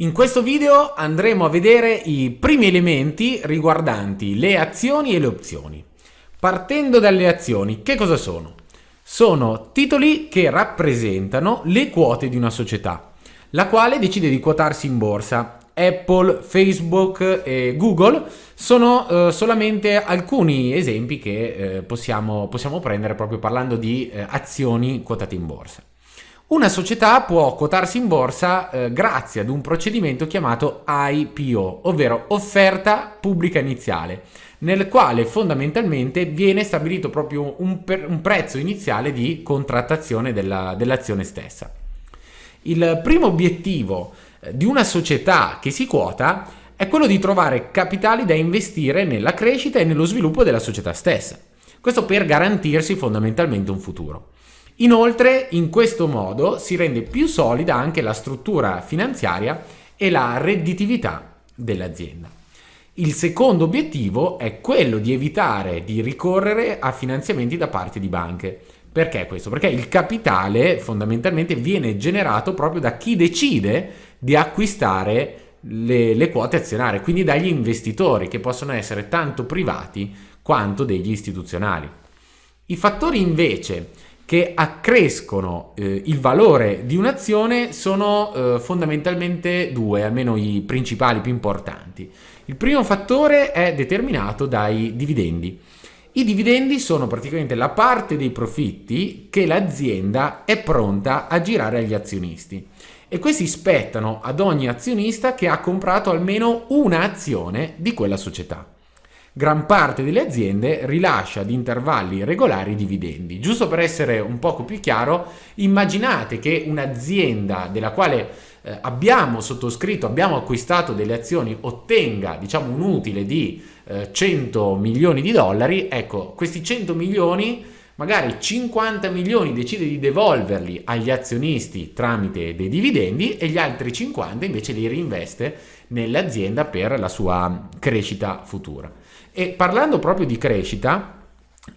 In questo video andremo a vedere i primi elementi riguardanti le azioni e le opzioni. Partendo dalle azioni, che cosa sono? Sono titoli che rappresentano le quote di una società, la quale decide di quotarsi in borsa. Apple, Facebook e Google sono solamente alcuni esempi che possiamo prendere proprio parlando di azioni quotate in borsa. Una società può quotarsi in borsa grazie ad un procedimento chiamato IPO, ovvero offerta pubblica iniziale, nel quale fondamentalmente viene stabilito proprio un prezzo iniziale di contrattazione dell'azione stessa. Il primo obiettivo di una società che si quota è quello di trovare capitali da investire nella crescita e nello sviluppo della società stessa. Questo per garantirsi fondamentalmente un futuro. Inoltre, in questo modo si rende più solida anche la struttura finanziaria e la redditività dell'azienda. Il secondo obiettivo è quello di evitare di ricorrere a finanziamenti da parte di banche. Perché questo? Perché il capitale fondamentalmente viene generato proprio da chi decide di acquistare le quote azionarie, quindi dagli investitori, che possono essere tanto privati quanto degli istituzionali. I fattori invece che accrescono il valore di un'azione sono fondamentalmente due, almeno i principali, più importanti. Il primo fattore è determinato dai dividendi. I dividendi sono praticamente la parte dei profitti che l'azienda è pronta a girare agli azionisti, e questi spettano ad ogni azionista che ha comprato almeno un'azione di quella società. Gran parte delle aziende rilascia ad intervalli regolari dividendi. Giusto per essere un poco più chiaro, immaginate che un'azienda della quale abbiamo acquistato delle azioni, ottenga un utile di 100 milioni di dollari. Ecco, questi 100 milioni, magari 50 milioni decide di devolverli agli azionisti tramite dei dividendi e gli altri 50 invece li reinveste nell'azienda per la sua crescita futura. E parlando proprio di crescita,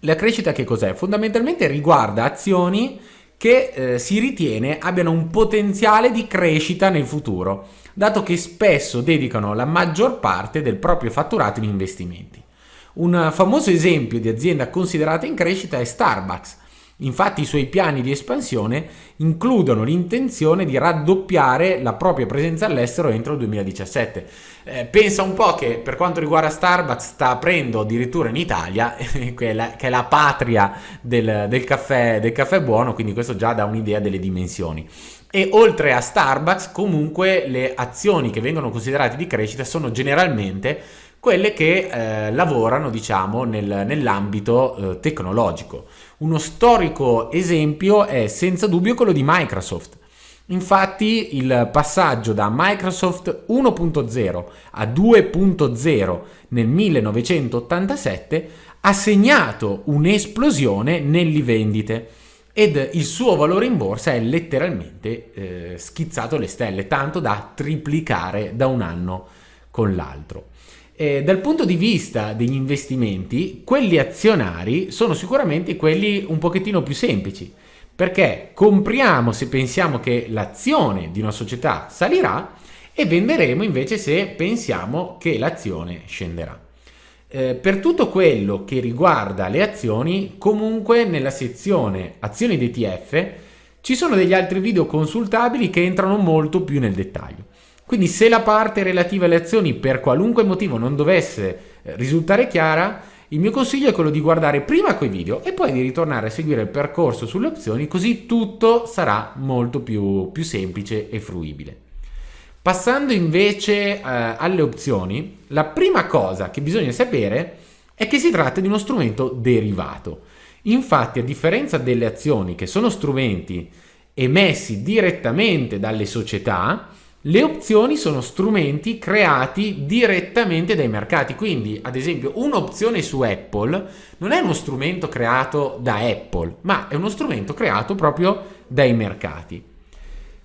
la crescita che cos'è? Fondamentalmente riguarda azioni che si ritiene abbiano un potenziale di crescita nel futuro, dato che spesso dedicano la maggior parte del proprio fatturato in investimenti. Un famoso esempio di azienda considerata in crescita è Starbucks. Infatti i suoi piani di espansione includono l'intenzione di raddoppiare la propria presenza all'estero entro il 2017. Pensa un po' che per quanto riguarda Starbucks sta aprendo addirittura in Italia, che è la patria del caffè buono, quindi questo già dà un'idea delle dimensioni. E oltre a Starbucks, comunque le azioni che vengono considerate di crescita sono generalmente quelle che lavorano, nell'ambito tecnologico. Uno storico esempio è senza dubbio quello di Microsoft. Infatti il passaggio da Microsoft 1.0 a 2.0 nel 1987 ha segnato un'esplosione nelle vendite ed il suo valore in borsa è letteralmente schizzato alle stelle, tanto da triplicare da un anno con l'altro. Dal punto di vista degli investimenti, quelli azionari sono sicuramente quelli un pochettino più semplici, perché compriamo se pensiamo che l'azione di una società salirà e venderemo invece se pensiamo che l'azione scenderà. Per tutto quello che riguarda le azioni, comunque nella sezione azioni ed ETF ci sono degli altri video consultabili che entrano molto più nel dettaglio. Quindi se la parte relativa alle azioni per qualunque motivo non dovesse risultare chiara, il mio consiglio è quello di guardare prima quei video e poi di ritornare a seguire il percorso sulle opzioni, così tutto sarà molto più semplice e fruibile. Passando invece alle opzioni, la prima cosa che bisogna sapere è che si tratta di uno strumento derivato. Infatti, a differenza delle azioni, che sono strumenti emessi direttamente dalle società, le opzioni sono strumenti creati direttamente dai mercati. Quindi, ad esempio, un'opzione su Apple non è uno strumento creato da Apple, ma è uno strumento creato proprio dai mercati.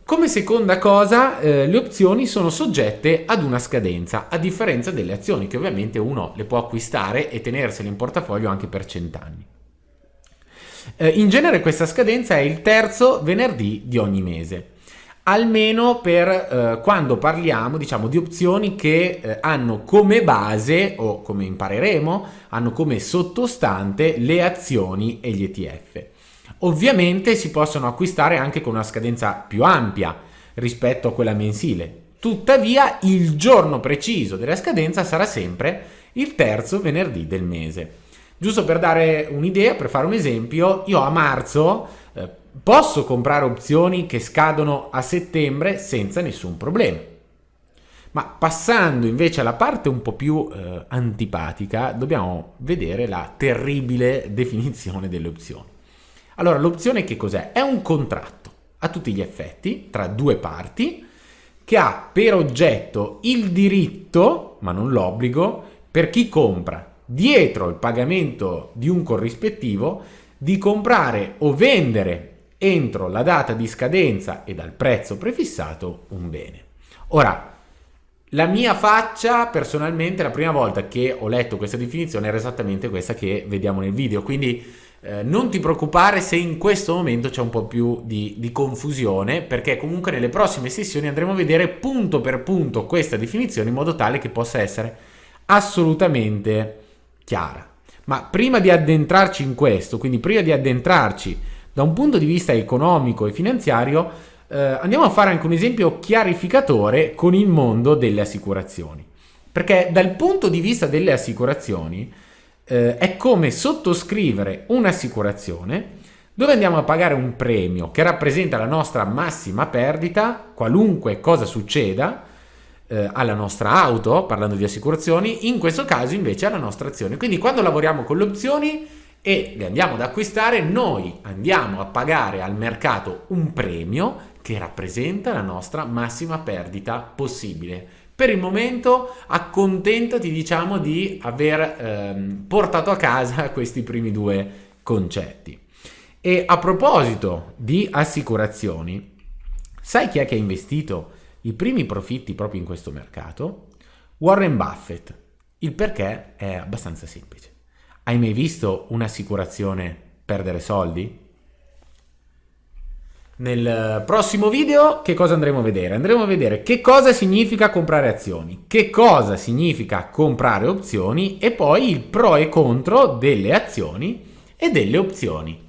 Come seconda cosa, le opzioni sono soggette ad una scadenza, a differenza delle azioni, che ovviamente uno le può acquistare e tenersele in portafoglio anche per 100 anni. In genere questa scadenza è il terzo venerdì di ogni mese. almeno per quando parliamo, diciamo, di opzioni che hanno come base, o come impareremo, hanno come sottostante le azioni e gli ETF. Ovviamente si possono acquistare anche con una scadenza più ampia rispetto a quella mensile. Tuttavia, il giorno preciso della scadenza sarà sempre il terzo venerdì del mese. Giusto per dare un'idea, per fare un esempio, io a marzo posso comprare opzioni che scadono a settembre senza nessun problema. Ma passando invece alla parte un po' più antipatica, dobbiamo vedere la terribile definizione delle opzioni. Allora, l'opzione che cos'è? È un contratto a tutti gli effetti tra due parti che ha per oggetto il diritto, ma non l'obbligo, per chi compra dietro il pagamento di un corrispettivo di comprare o vendere entro la data di scadenza e dal prezzo prefissato un bene. Ora, la mia faccia personalmente la prima volta che ho letto questa definizione era esattamente questa che vediamo nel video, quindi non ti preoccupare se in questo momento c'è un po' più di confusione, perché comunque nelle prossime sessioni andremo a vedere punto per punto questa definizione in modo tale che possa essere assolutamente chiara. Ma prima di addentrarci in questo, quindi prima di addentrarci da un punto di vista economico e finanziario, andiamo a fare anche un esempio chiarificatore con il mondo delle assicurazioni. Perché dal punto di vista delle assicurazioni è come sottoscrivere un'assicurazione dove andiamo a pagare un premio che rappresenta la nostra massima perdita, qualunque cosa succeda alla nostra auto, parlando di assicurazioni, in questo caso invece alla nostra azione. Quindi quando lavoriamo con le opzioni e le andiamo ad acquistare, noi andiamo a pagare al mercato un premio che rappresenta la nostra massima perdita possibile. Per il momento accontentati, diciamo, di aver portato a casa questi primi due concetti. E a proposito di assicurazioni, sai chi è che ha investito i primi profitti proprio in questo mercato? Warren Buffett. Il perché è abbastanza semplice. Hai mai visto un'assicurazione perdere soldi? Nel prossimo video che cosa andremo a vedere? Andremo a vedere che cosa significa comprare azioni, che cosa significa comprare opzioni e poi il pro e contro delle azioni e delle opzioni.